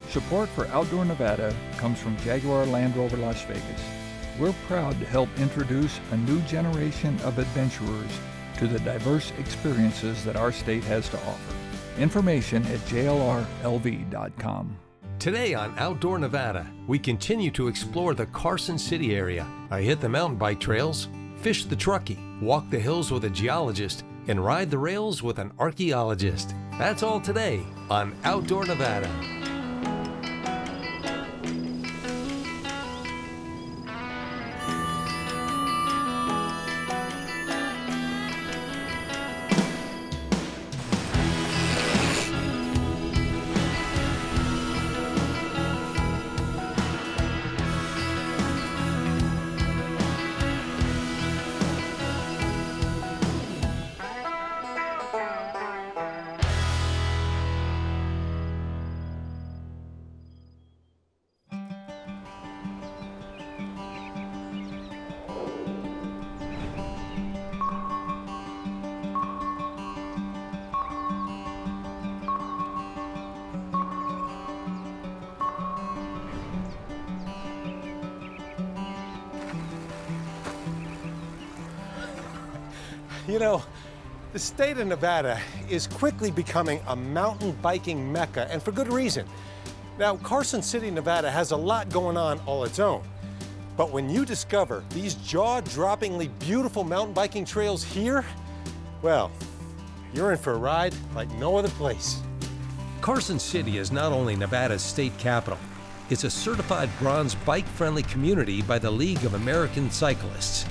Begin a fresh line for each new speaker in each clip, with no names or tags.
Support for Outdoor Nevada comes from Jaguar Land Rover Las Vegas. We're proud to help introduce a new generation of adventurers to the diverse experiences that our state has to offer. Information at jlrlv.com.
Today on Outdoor Nevada, we continue to explore the Carson City area. I hit the mountain bike trails, fish the Truckee, walk the hills with a geologist, and ride the rails with an archaeologist. That's all today on Outdoor Nevada.
You know, the state of Nevada is quickly becoming a mountain biking mecca, and for good reason. Now, Carson City, Nevada has a lot going on all its own. But when you discover these jaw-droppingly beautiful mountain biking trails here, well, you're in for a ride like no other place.
Carson City is not only Nevada's state capital, it's a certified bronze bike-friendly community by the League of American Cyclists.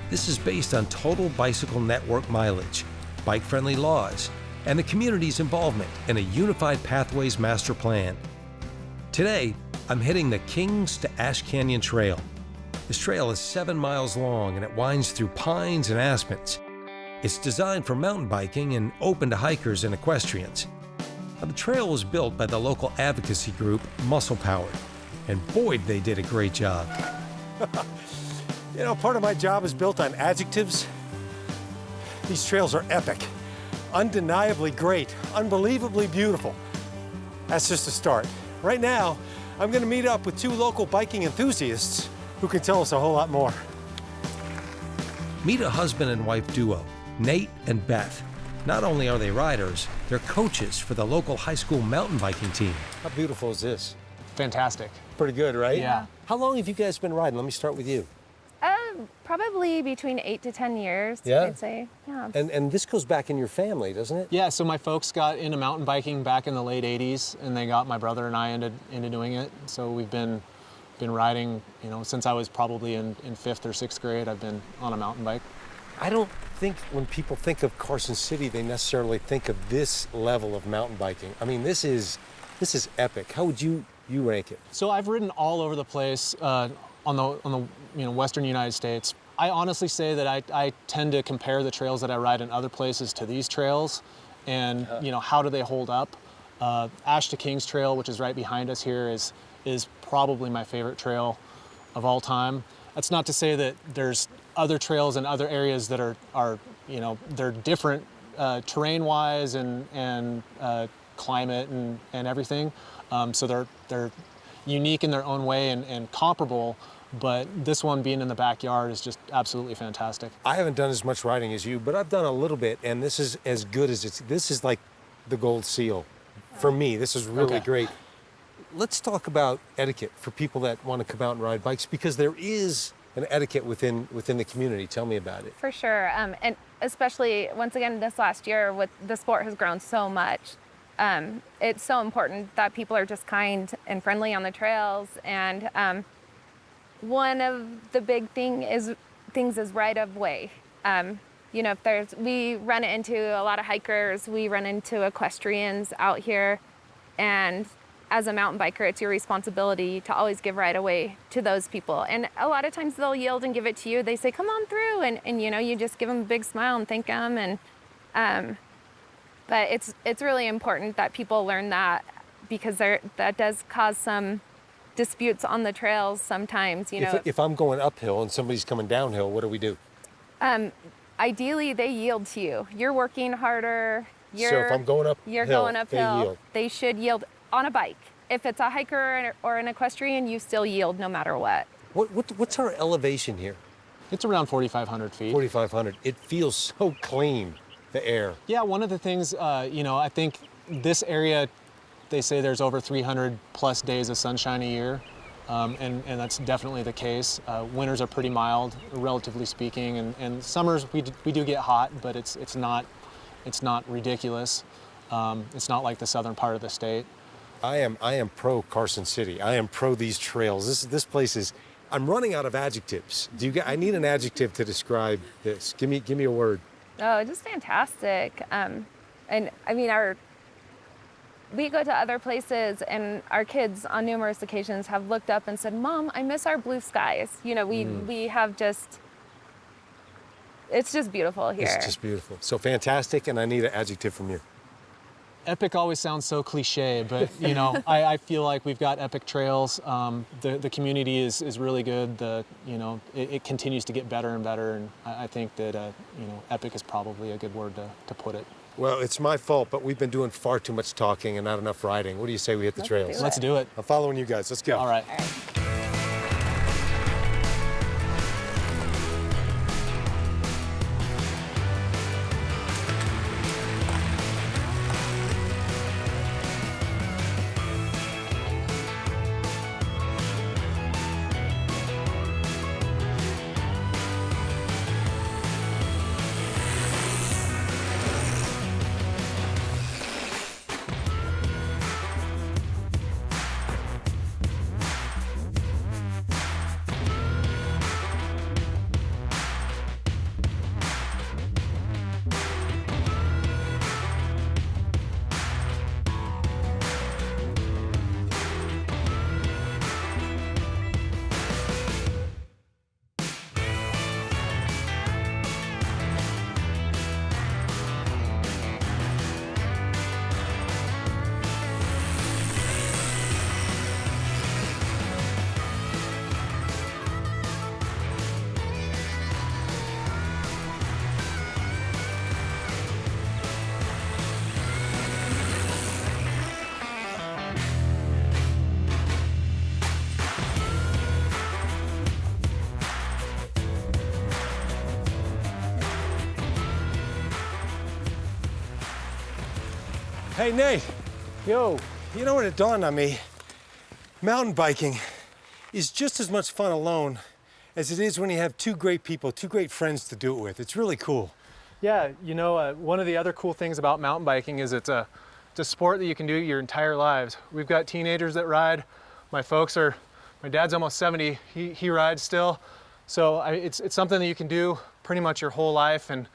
This is based on total bicycle network mileage, bike-friendly laws, and the community's involvement in a unified pathways master plan. Today, I'm hitting the Kings to Ash Canyon Trail. This trail is 7 miles long and it winds through pines and aspens. It's designed for mountain biking and open to hikers and equestrians. Now, the trail was built by the local advocacy group Muscle Powered, and boy, they did a great job.
You know, part of my job is built on adjectives. These trails are epic, undeniably great, unbelievably beautiful. That's just a start. Right now, I'm gonna meet up with 2 local biking enthusiasts who can tell us a whole lot more.
Meet a husband and wife duo, Nate and Beth. Not only are they riders, they're coaches for the local high school mountain biking team.
How beautiful is this?
Fantastic.
Pretty good, right?
Yeah.
How long have you guys been riding? Let me start with you.
Probably between 8 to 10 years,
Yeah?
I'd say. Yeah.
And this goes back in your family, doesn't it?
Yeah, so my folks got into mountain biking back in the late 80s, and they got my brother and I into doing it. So we've been riding, you know, since I was probably in 5th or 6th grade, I've been on a mountain bike.
I don't think when people think of Carson City, they necessarily think of this level of mountain biking. I mean, this is epic. How would you rank it?
So I've ridden all over the place on the western United States. I honestly say that I tend to compare the trails that I ride in other places to these trails, and you know, how do they hold up? Ash to Kings Trail, which is right behind us here, is probably my favorite trail of all time. That's not to say that there's other trails in other areas that are you know, they're different terrain-wise and climate and everything. So they're unique in their own way and comparable. But this one being in the backyard is just absolutely fantastic.
I haven't done as much riding as you, but I've done a little bit, and this is as good as this is like the gold seal. For me, this is really great. Let's talk about etiquette for people that want to come out and ride bikes, because there is an etiquette within the community. Tell me about it.
For sure, and especially, once again, this last year, with the sport has grown so much. It's so important that people are just kind and friendly on the trails, and one of the big things is right of way. You know, we run into a lot of hikers, we run into equestrians out here, and as a mountain biker, it's your responsibility to always give right of way to those people. And a lot of times they'll yield and give it to you. They say, come on through, and you know, you just give them a big smile and thank them. And but it's really important that people learn that, because that does cause some disputes on the trails sometimes, you know.
If I'm going uphill and somebody's coming downhill, what do we do?
Ideally, they yield to you. You're working harder.
So if I'm going uphill,
they should yield on a bike. if it's a hiker or an equestrian, you still yield no matter what.
What's our elevation here?
It's around 4,500 feet.
4,500. It feels so clean, the air.
Yeah, one of the things, I think this area, they say there's over 300 plus days of sunshine a year, and that's definitely the case. Winters are pretty mild, relatively speaking, and summers we do get hot, but it's not ridiculous. It's not like the southern part of the state.
I am pro Carson City. I am pro these trails. This place is. I'm running out of adjectives. I need an adjective to describe this. Give me a word.
Oh, just fantastic. And I mean, we go to other places, and our kids on numerous occasions have looked up and said, "Mom, I miss our blue skies." You know, we have just. It's just beautiful here.
It's just beautiful. So fantastic, and I need an adjective from you.
Epic always sounds so cliche, but I feel like we've got epic trails. The community is really good. It continues to get better and better, and I think that epic is probably a good word to put it.
Well, it's my fault, but we've been doing far too much talking and not enough riding. What do you say we hit the trails?
Let's do it.
I'm following you guys. Let's go.
All right.
Hey, Nate.
Yo.
You know what it dawned on me? Mountain biking is just as much fun alone as it is when you have two great people, two great friends to do it with. It's really cool.
Yeah, one of the other cool things about mountain biking is it's a sport that you can do your entire lives. We've got teenagers that ride. My dad's almost 70, he rides still. So it's something that you can do pretty much your whole life, and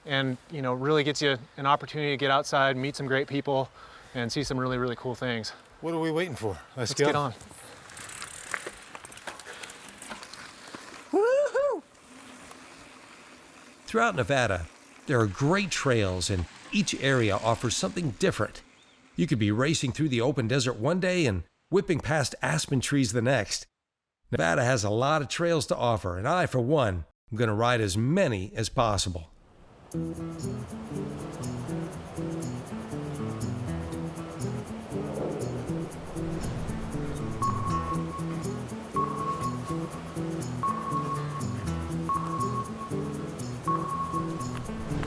really gets you an opportunity to get outside, meet some great people, and see some really, really cool things.
What are we waiting for? Let's
get on.
Woo-hoo! Throughout Nevada, there are great trails, and each area offers something different. You could be racing through the open desert one day and whipping past aspen trees the next. Nevada has a lot of trails to offer, and I, for one, am going to ride as many as possible.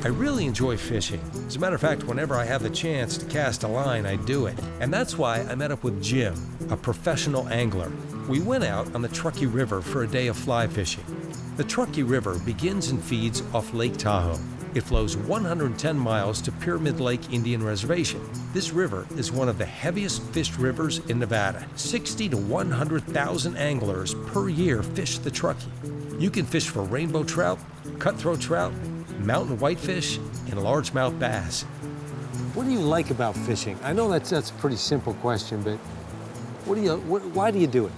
I really enjoy fishing. As a matter of fact, whenever I have the chance to cast a line, I do it. And that's why I met up with Jim, a professional angler. We went out on the Truckee River for a day of fly fishing. The Truckee River begins and feeds off Lake Tahoe. It flows 110 miles to Pyramid Lake Indian Reservation. This river is one of the heaviest fished rivers in Nevada. 60 to 100,000 anglers per year fish the Truckee. You can fish for rainbow trout, cutthroat trout, mountain whitefish, and largemouth bass.
What do you like about fishing? I know that's a pretty simple question, but why do you do it?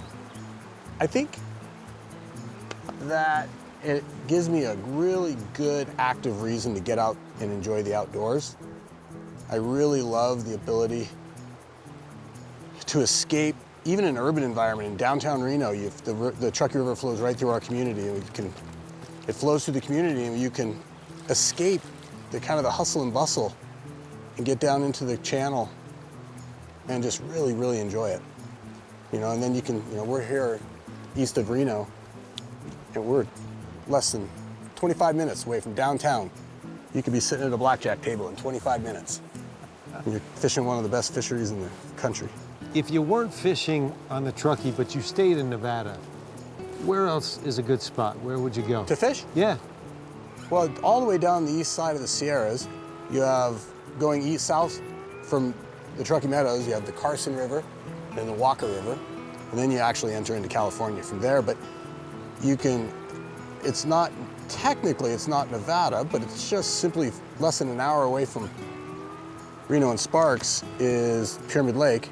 I think that it gives me a really good active reason to get out and enjoy the outdoors. I really love the ability to escape, even in an urban environment. In downtown Reno, the Truckee River flows right through our community, and it flows through the community, and you can escape the kind of the hustle and bustle and get down into the channel and just really, really enjoy it. and then you can, we're here east of Reno, and we're less than 25 minutes away from downtown. You could be sitting at a blackjack table in 25 minutes. And you're fishing one of the best fisheries in the country.
If you weren't fishing on the Truckee, but you stayed in Nevada, where else is a good spot? Where would you go?
To fish?
Yeah.
Well, all the way down the east side of the Sierras, you have, going east-south from the Truckee Meadows, you have the Carson River, then the Walker River, and then you actually enter into California from there. But you can, technically it's not Nevada, but it's just simply less than an hour away from Reno and Sparks is Pyramid Lake.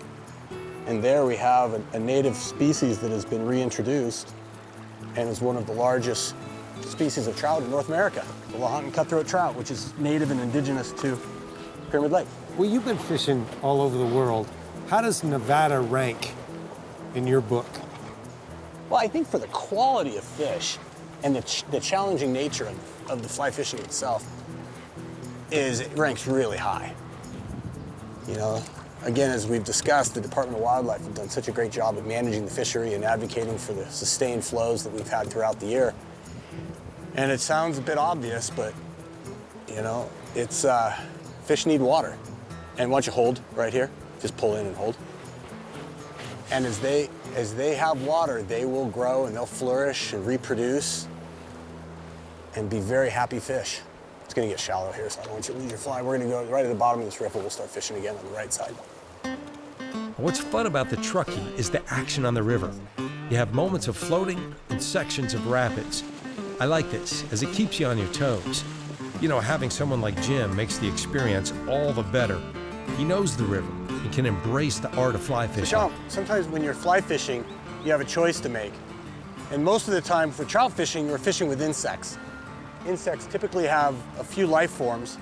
And there we have a native species that has been reintroduced and is one of the largest species of trout in North America, the Lahontan cutthroat trout, which is native and indigenous to Pyramid Lake.
Well, you've been fishing all over the world. How does Nevada rank in your book?
Well, I think for the quality of fish and the challenging nature of the fly fishing itself, it ranks really high. Again, as we've discussed, the Department of Wildlife have done such a great job of managing the fishery and advocating for the sustained flows that we've had throughout the year. And it sounds a bit obvious, but it's fish need water. And once you hold right here, just pull in and hold. And as they have water, they will grow and they'll flourish and reproduce and be very happy fish. It's gonna get shallow here, so I don't want you to lose your fly. We're gonna go right at the bottom of this riffle. We'll start fishing again on the right side.
What's fun about the Truckee is the action on the river. You have moments of floating and sections of rapids. I like this, as it keeps you on your toes. Having someone like Jim makes the experience all the better. He knows the river and can embrace the art of fly fishing.
So Sean, sometimes when you're fly fishing, you have a choice to make. And most of the time for trout fishing, you're fishing with insects. Insects typically have a few life forms,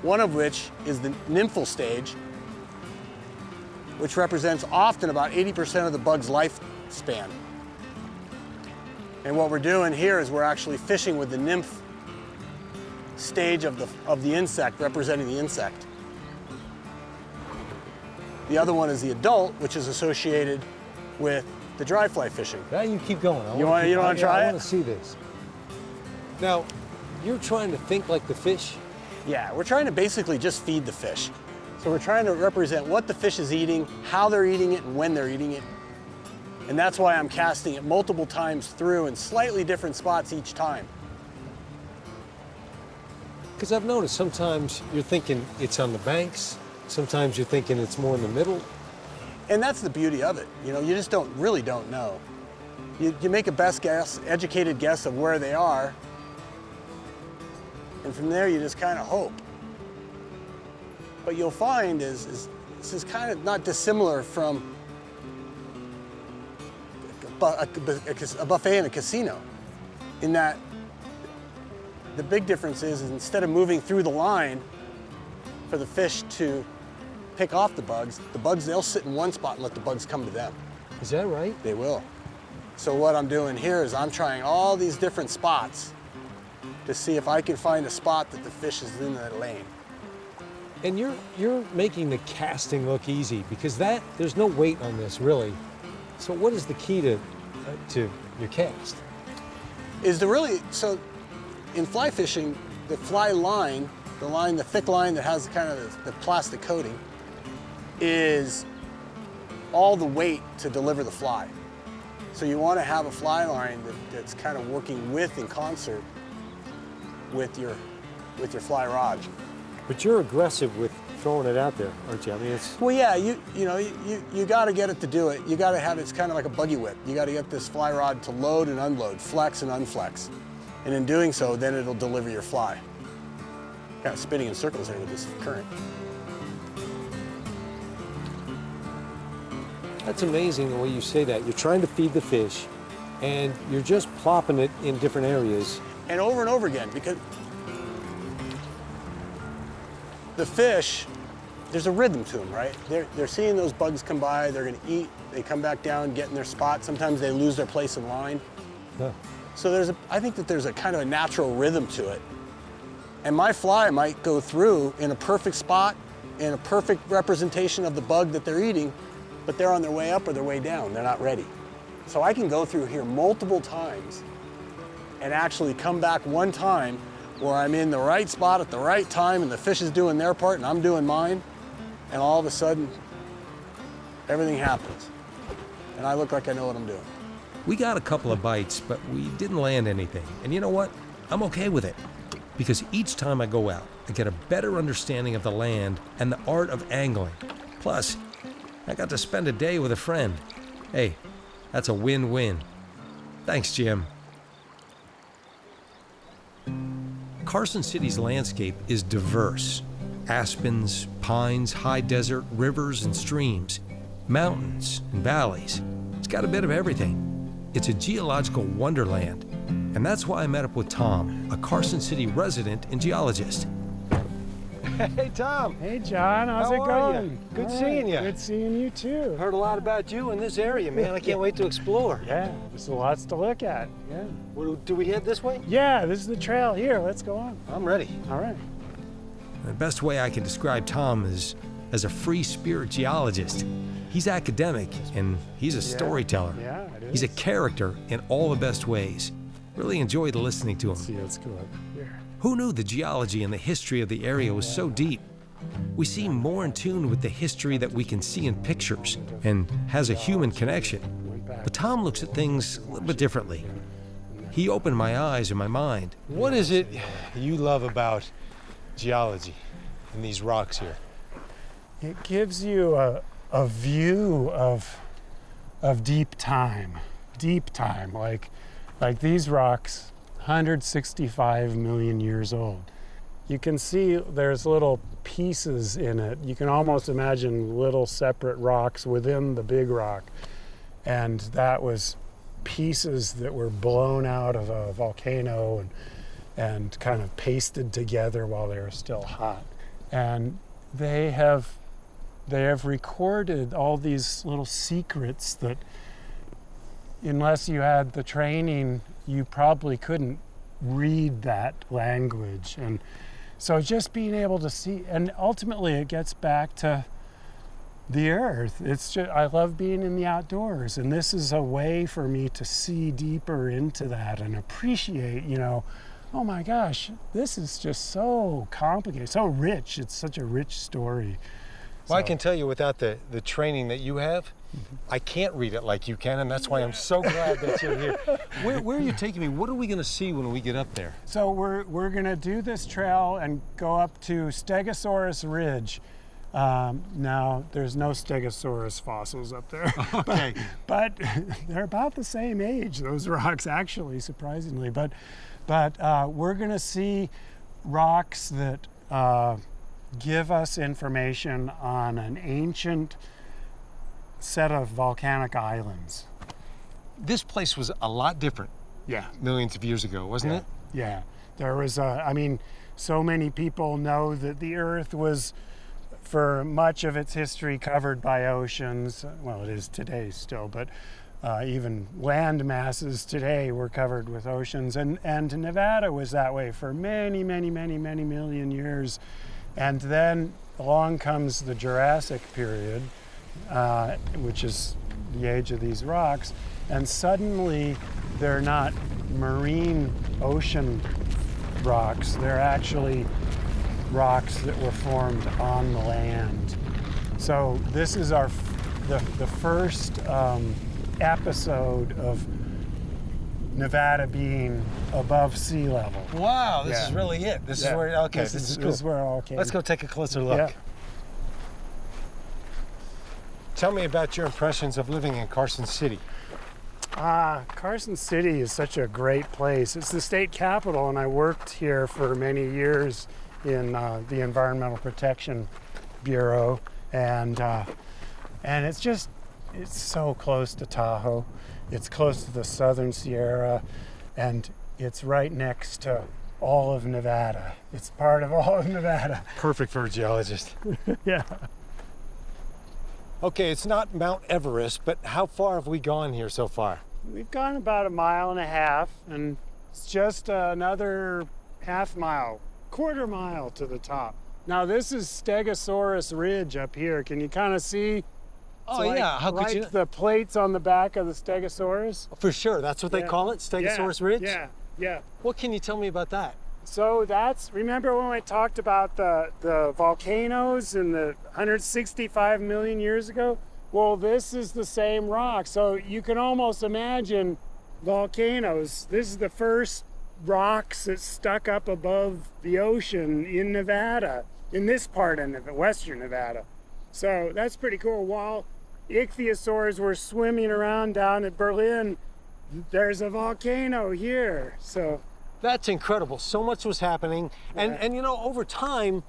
one of which is the nymphal stage, which represents often about 80% of the bug's lifespan. And what we're doing here is we're actually fishing with the nymph stage of the insect, representing the insect. The other one is the adult, which is associated with the dry fly fishing.
Now you keep going.
You want to try it?
I want to see this. Now, you're trying to think like the fish?
Yeah, we're trying to basically just feed the fish. So we're trying to represent what the fish is eating, how they're eating it, and when they're eating it. And that's why I'm casting it multiple times through in slightly different spots each time.
Because I've noticed sometimes you're thinking it's on the banks, sometimes you're thinking it's more in the middle.
And that's the beauty of it. You just really don't know. You make a best guess, educated guess of where they are, and from there you just kind of hope. What you'll find is this is kind of not dissimilar from a buffet in a casino, in that the big difference is instead of moving through the line for the fish to pick off the bugs, they'll sit in one spot and let the bugs come to them.
Is that right?
They will. So what I'm doing here is I'm trying all these different spots to see if I can find a spot that the fish is in that lane.
And you're making the casting look easy, because there's no weight on this really. So what is the key to your cast? So in fly fishing, the fly line, the thick line that has kind of the plastic coating, is all the weight to deliver the fly. So you want to have a fly line that's kind of working in concert with your fly rod. But you're aggressive with throwing it out there, aren't you? I mean, it's...
Well, yeah, you got to get it to do it. You got to have it's kind of like a buggy whip. You got to get this fly rod to load and unload, flex and unflex. And in doing so, then it'll deliver your fly. Kind of spinning in circles here with this current.
That's amazing the way you say that. You're trying to feed the fish, and you're just plopping it in different areas.
And over again, because the fish, there's a rhythm to them, right? They're seeing those bugs come by, they're gonna eat, they come back down, get in their spot. Sometimes they lose their place in line.
Yeah.
So I think that there's a kind of a natural rhythm to it. And my fly might go through in a perfect spot, in a perfect representation of the bug that they're eating, but they're on their way up or their way down. They're not ready. So I can go through here multiple times and actually come back one time where I'm in the right spot at the right time and the fish is doing their part and I'm doing mine, and all of a sudden, everything happens. And I look like I know what I'm doing.
We got a couple of bites, but we didn't land anything. And you know what? I'm okay with it. Because each time I go out, I get a better understanding of the land and the art of angling. Plus, I got to spend a day with a friend. Hey, that's a win-win. Thanks, Jim. Carson City's landscape is diverse. Aspens, pines, high desert, rivers and streams, mountains and valleys. It's got a bit of everything. It's a geological wonderland. And that's why I met up with Tom, a Carson City resident and geologist.
Hey, Tom.
Hey, John, how's
How
it
are
going?
you? Good seeing you.
Good seeing you too.
Heard a lot about you in this area, man. I can't wait to explore.
Yeah, there's lots to look at. Yeah.
Do we head this way?
Yeah, this is the trail. Here, let's go on.
I'm ready.
All right.
The best way I can describe Tom is as a free spirit geologist. He's academic and he's a storyteller.
Yeah, it is.
He's a character in all the best ways. Really enjoyed listening to him.
See, let's go up here.
Who knew the geology and the history of the area was so deep? We seem more in tune with the history that we can see in pictures and has a human connection. But Tom looks at things a little bit differently. He opened my eyes and my mind.
What is it you love about geology and these rocks here?
It gives you a view of deep time. Deep time, like these rocks, 165 million years old. You can see there's little pieces in it. You can almost imagine little separate rocks within the big rock. And that was pieces that were blown out of a volcano and kind of pasted together while they were still hot. And they have recorded all these little secrets that, unless you had the training, you probably couldn't read that language. And so just being able to see, and ultimately it gets back to the earth. It's just, I love being in the outdoors, and this is a way for me to see deeper into that and appreciate, oh my gosh, this is just so complicated, so rich. It's such a rich story.
Well, I can tell you, without the training that you have, I can't read it like you can, and that's why I'm so glad that you're here. Where are you taking me? What are we going to see when we get up there?
So we're going to do this trail and go up to Stegosaurus Ridge. Now, there's no Stegosaurus fossils up there.
Okay.
But they're about the same age, those rocks, actually, surprisingly. But we're going to see rocks that give us information on an ancient set of volcanic islands.
This place was a lot different millions of years ago, wasn't it?
Yeah. There was, so many people know that the Earth was, for much of its history, covered by oceans. Well, it is today still, but even land masses today were covered with oceans. And Nevada was that way for many, many, many, many million years. And then along comes the Jurassic period, which is the age of these rocks, and suddenly they're not marine ocean rocks, they're actually rocks that were formed on the land. So this is the first episode of Nevada being above sea level.
Wow, this is really it. This is where, okay, this is cool.
This is where it all came.
Let's go take a closer look.
Yeah.
Tell me about your impressions of living in Carson City.
Carson City is such a great place. It's the state capital, and I worked here for many years in the Environmental Protection Bureau, and it's so close to Tahoe. It's close to the Southern Sierra, and it's right next to all of Nevada. It's part of all of Nevada.
Perfect for a geologist.
Yeah.
Okay, it's not Mount Everest, but how far have we gone here so far?
We've gone about 1.5 miles, and it's just another half mile, quarter mile to the top. Now this is Stegosaurus Ridge up here. Can you kind of see?
Oh, yeah, how could you?
The plates on the back of the Stegosaurus.
For sure, that's what they
Yeah.
call it, Stegosaurus Ridge?
Yeah.
What can you tell me about that?
So remember when we talked about the volcanoes and the 165 million years ago? Well, this is the same rock. So you can almost imagine volcanoes. This is the first rocks that stuck up above the ocean in Nevada, in this part of western Nevada. So that's pretty cool. While ichthyosaurs were swimming around down at Berlin, there's a volcano here. So
That's incredible. So much was happening. And you know, over time,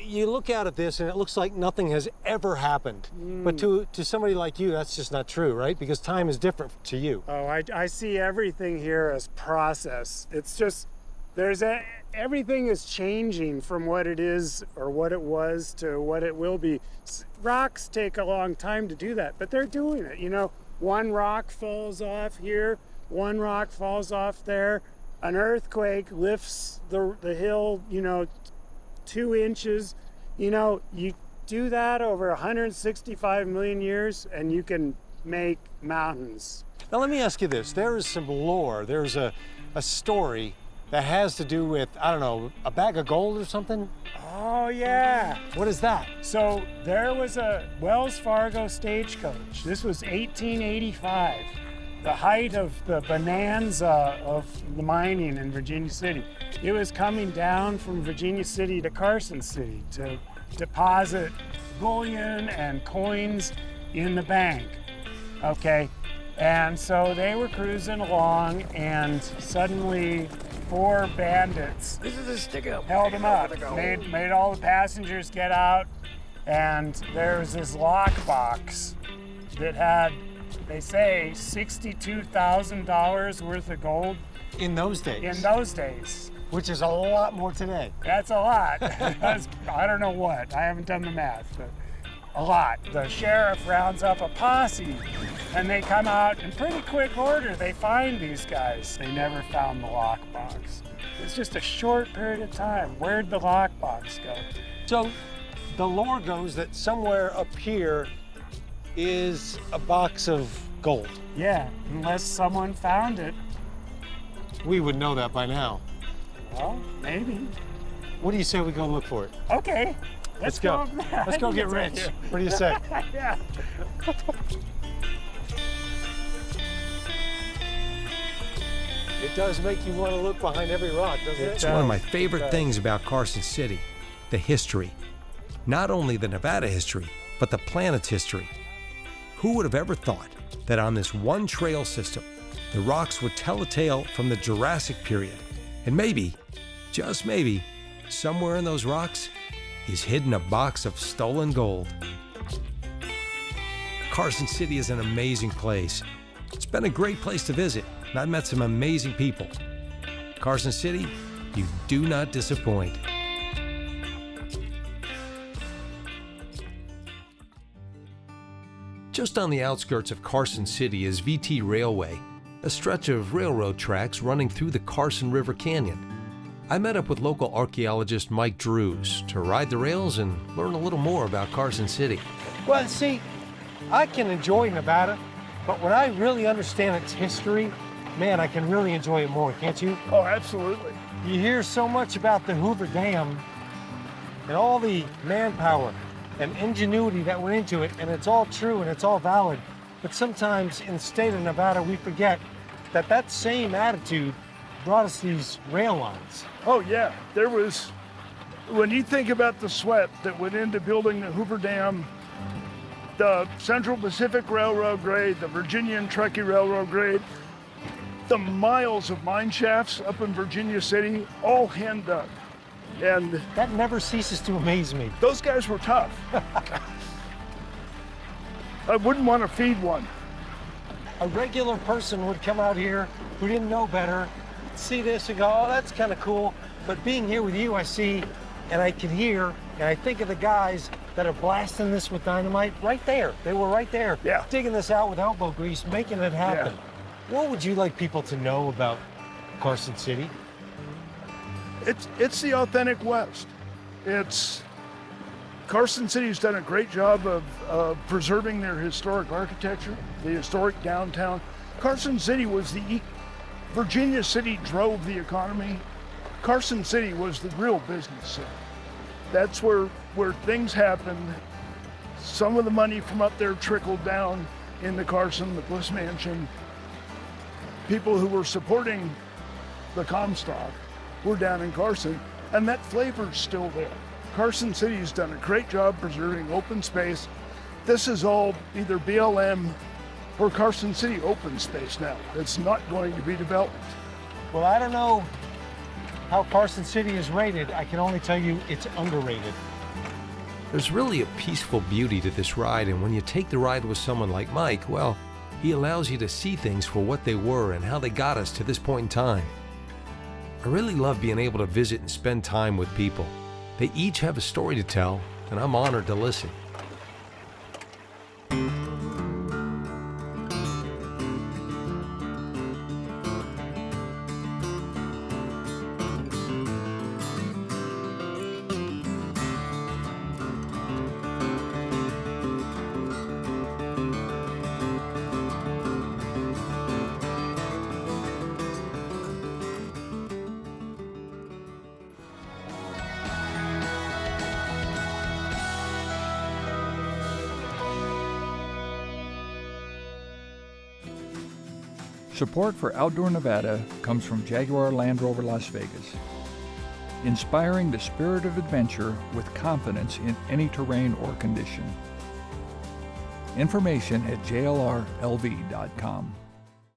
you look out at this and it looks like nothing has ever happened. But to somebody like you, that's just not true, right? Because time is different to you.
Oh, I see everything here as process. It's just, everything is changing from what it is or what it was to what it will be. Rocks take a long time to do that, but they're doing it. You know, one rock falls off here, one rock falls off there. An earthquake lifts the hill, 2 inches. You do that over 165 million years and you can make mountains.
Now let me ask you this. There is some lore, there's a story that has to do with, I don't know, a bag of gold or something?
Oh yeah.
What is that?
So there was a Wells Fargo stagecoach. This was 1885. The height of the bonanza of the mining in Virginia City. It was coming down from Virginia City to Carson City to deposit bullion and coins in the bank, okay? And so they were cruising along and suddenly 4 bandits held them up, made all the passengers get out, and there was this lockbox that had, they say, $62,000 worth of gold.
In those days?
In those days.
Which is a lot more today.
That's a lot. I don't know what. I haven't done the math, but a lot. The sheriff rounds up a posse, and they come out in pretty quick order. They find these guys. They never found the lockbox. It's just a short period of time. Where'd the lockbox go?
So the lore goes that somewhere up here is a box of gold.
Yeah, unless someone found it.
We would know that by now.
Well, maybe.
What do you say we go look for it?
Okay.
Let's go. Let's go get rich. What do you say?
Yeah.
It does make you want to look behind every rock, doesn't it?
It's one of my favorite things about Carson City, the history. Not only the Nevada history, but the planet's history. Who would have ever thought that on this one trail system, the rocks would tell a tale from the Jurassic period? And maybe, just maybe, somewhere in those rocks is hidden a box of stolen gold. Carson City is an amazing place. It's been a great place to visit, and I've met some amazing people. Carson City, you do not disappoint. Just on the outskirts of Carson City is VT Railway, a stretch of railroad tracks running through the Carson River Canyon. I met up with local archaeologist Mike Drews to ride the rails and learn a little more about Carson City.
Well, see, I can enjoy Nevada, but when I really understand its history, man, I can really enjoy it more, can't you?
Oh, absolutely.
You hear so much about the Hoover Dam and all the manpower and ingenuity that went into it, and it's all true and it's all valid. But sometimes in the state of Nevada, we forget that that same attitude brought us these rail lines.
Oh, yeah. There was, when you think about the sweat that went into building the Hoover Dam, the Central Pacific Railroad grade, the Virginia and Truckee Railroad grade, the miles of mine shafts up in Virginia City, all hand dug. And
that never ceases to amaze me.
Those guys were tough. I wouldn't want to feed one.
A regular person would come out here who didn't know better, see this and go, oh, that's kind of cool. But being here with you, I see and I can hear, and I think of the guys that are blasting this with dynamite right there. They were right there, digging this out with elbow grease, making it happen. Yeah. What would you like people to know about Carson City?
It's the authentic West. It's Carson City's done a great job of preserving their historic architecture, the historic downtown. Carson City was Virginia City drove the economy. Carson City was the real business city. That's where things happened. Some of the money from up there trickled down into Carson, the Bliss Mansion. People who were supporting the Comstock were down in Carson, and that flavor's still there. Carson City's done a great job preserving open space. This is all either BLM or Carson City open space now. It's not going to be developed.
Well, I don't know how Carson City is rated. I can only tell you it's underrated.
There's really a peaceful beauty to this ride, and when you take the ride with someone like Mike, well, he allows you to see things for what they were and how they got us to this point in time. I really love being able to visit and spend time with people. They each have a story to tell, and I'm honored to listen.
Support for Outdoor Nevada comes from Jaguar Land Rover Las Vegas, inspiring the spirit of adventure with confidence in any terrain or condition. Information at jlrlv.com.